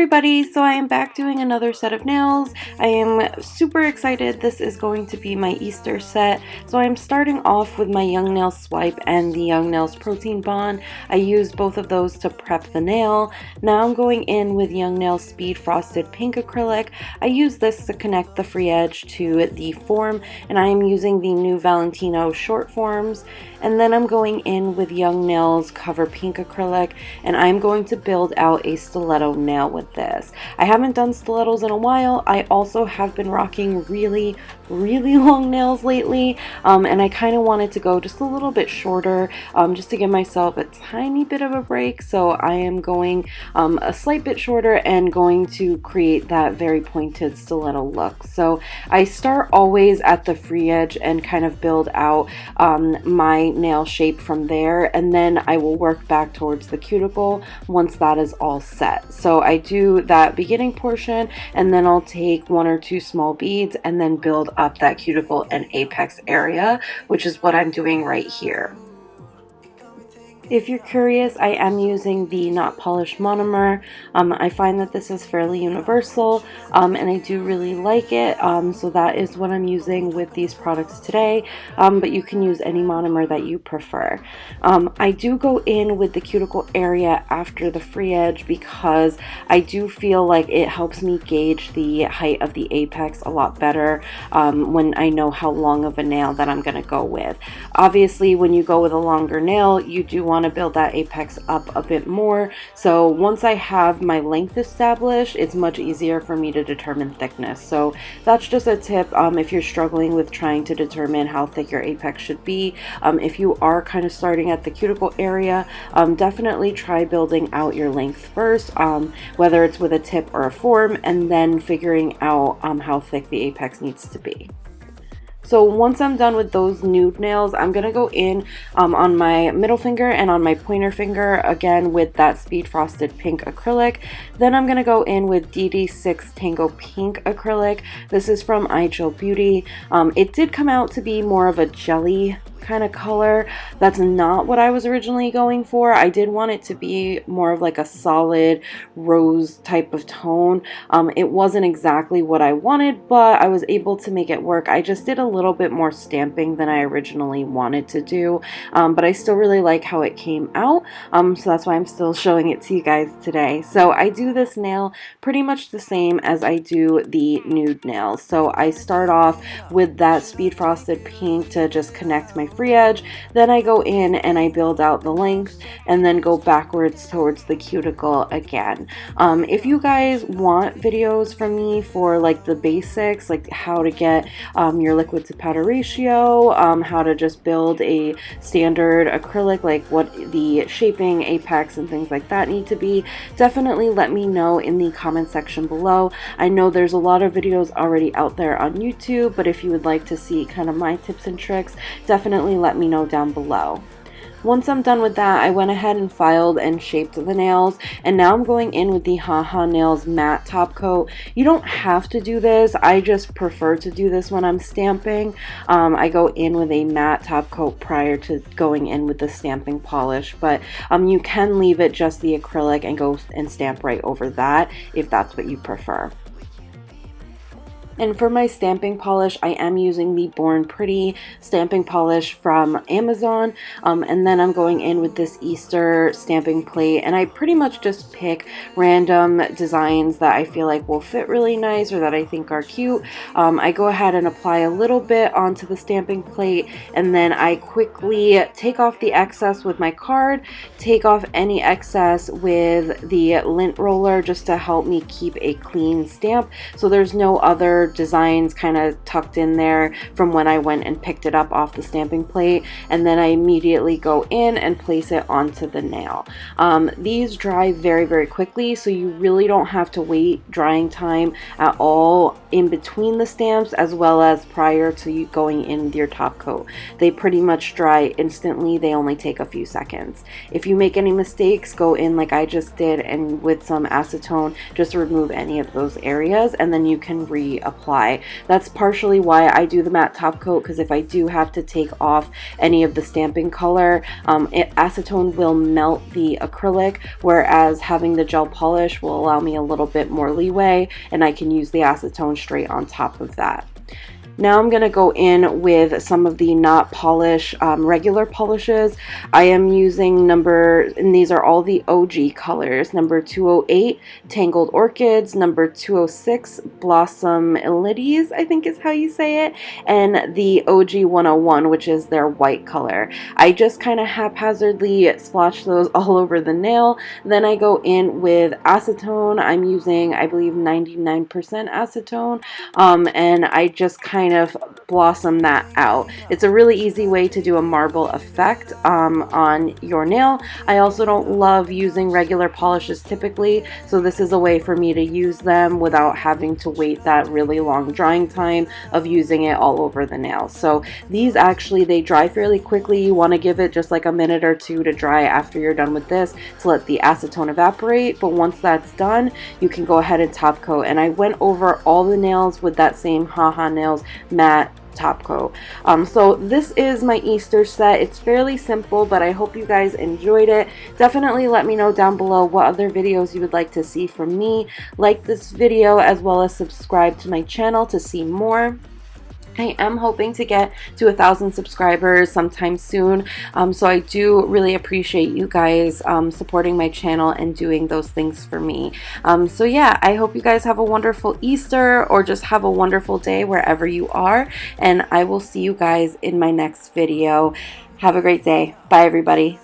everybody, so I am back doing another set of nails. I am super excited. This is going to be my Easter set. So I'm starting off with my Young Nails Swipe and the Young Nails Protein Bond. I used both of those to prep the nail. Now I'm going in with Young Nails Speed Frosted Pink Acrylic. I use this to connect the free edge to the form, and I am using the new Valentino short forms. And then I'm going in with Young Nails Cover Pink Acrylic, and I'm going to build out a stiletto nail with this. I haven't done stilettos in a while. I also have been rocking really long nails lately, and I kind of wanted to go just a little bit shorter, just to give myself a tiny bit of a break. So I am going a slight bit shorter and going to create that very pointed stiletto look. So I start always at the free edge and kind of build out my nail shape from there, and then I will work back towards the cuticle once that is all set. So I do that beginning portion, and then I'll take 1 or 2 small beads and then build up that cuticle and apex area, which is what I'm doing right here. If you're curious, I am using the Not Polished monomer. I find that this is fairly universal, and I do really like it, so that is what I'm using with these products today, but you can use any monomer that you prefer. I do go in with the cuticle area after the free edge because I do feel like it helps me gauge the height of the apex a lot better when I know how long of a nail that I'm going to go with. Obviously, when you go with a longer nail, you do want to build that apex up a bit more. So once I have my length established, it's much easier for me to determine thickness. So that's just a tip if you're struggling with trying to determine how thick your apex should be. If you are kind of starting at the cuticle area, definitely try building out your length first, whether it's with a tip or a form, and then figuring out how thick the apex needs to be. So once I'm done with those nude nails, I'm going to go in on my middle finger and on my pointer finger again with that Speed Frosted Pink Acrylic. Then I'm going to go in with DD6 Tango Pink Acrylic. This is from iJill Beauty. It did come out to be more of a jelly kind of color. That's not what I was originally going for. I did want it to be more of like a solid rose type of tone. It wasn't exactly what I wanted, but I was able to make it work. I just did a little bit more stamping than I originally wanted to do, but I still really like how it came out, so that's why I'm still showing it to you guys today. So I do this nail pretty much the same as I do the nude nails. So I start off with that Speed Frosted Pink to just connect my free edge, then I go in and I build out the length and then go backwards towards the cuticle again. If you guys want videos from me for like the basics, like how to get your liquid to powder ratio, how to just build a standard acrylic, like what the shaping, apex, and things like that need to be, definitely let me know in the comment section below. I know there's a lot of videos already out there on YouTube, but if you would like to see kind of my tips and tricks, definitely let me know down below. Once I'm done with that, I went ahead and filed and shaped the nails, and now I'm going in with the Haha Nails matte top coat. You don't have to do this. I just prefer to do this when I'm stamping. I go in with a matte top coat prior to going in with the stamping polish, but you can leave it just the acrylic and go and stamp right over that if that's what you prefer. And for my stamping polish, I am using the Born Pretty stamping polish from Amazon. And then I'm going in with this Easter stamping plate. And I pretty much just pick random designs that I feel like will fit really nice or that I think are cute. I go ahead and apply a little bit onto the stamping plate. And then I quickly take off the excess with my card, take off any excess with the lint roller just to help me keep a clean stamp. So there's no other designs kind of tucked in there from when I went and picked it up off the stamping plate, and then I immediately go in and place it onto the nail. These dry very quickly, so you really don't have to wait drying time at all in between the stamps as well as prior to you going in with your top coat. They pretty much dry instantly. They only take a few seconds. If you make any mistakes, go in like I just did and with some acetone just remove any of those areas, and then you can reapply apply. That's partially why I do the matte top coat, because if I do have to take off any of the stamping color, acetone will melt the acrylic, whereas having the gel polish will allow me a little bit more leeway, and I can use the acetone straight on top of that. Now I'm going to go in with some of the not polish regular polishes. I am using and these are all the OG colors, number 208 Tangled Orchids, number 206 Blossom Ilides, I think is how you say it, and the OG 101, which is their white color. I just kind of haphazardly splotch those all over the nail. Then I go in with acetone. I'm using, I believe, 99% acetone, and I just kind of blossom that out. It's a really easy way to do a marble effect on your nail. I also don't love using regular polishes typically, so this is a way for me to use them without having to wait that really long drying time of using it all over the nail. So these actually, they dry fairly quickly. You want to give it just like a minute or two to dry after you're done with this to let the acetone evaporate, but once that's done, you can go ahead and top coat. And I went over all the nails with that same Haha Nails matte top coat. So this is my Easter set. It's fairly simple, but I hope you guys enjoyed it. Definitely let me know down below what other videos you would like to see from me. Like this video as well as subscribe to my channel to see more. I am hoping to get to 1,000 subscribers sometime soon, so I do really appreciate you guys supporting my channel and doing those things for me. So yeah, I hope you guys have a wonderful Easter, or just have a wonderful day wherever you are, and I will see you guys in my next video. Have a great day. Bye, everybody.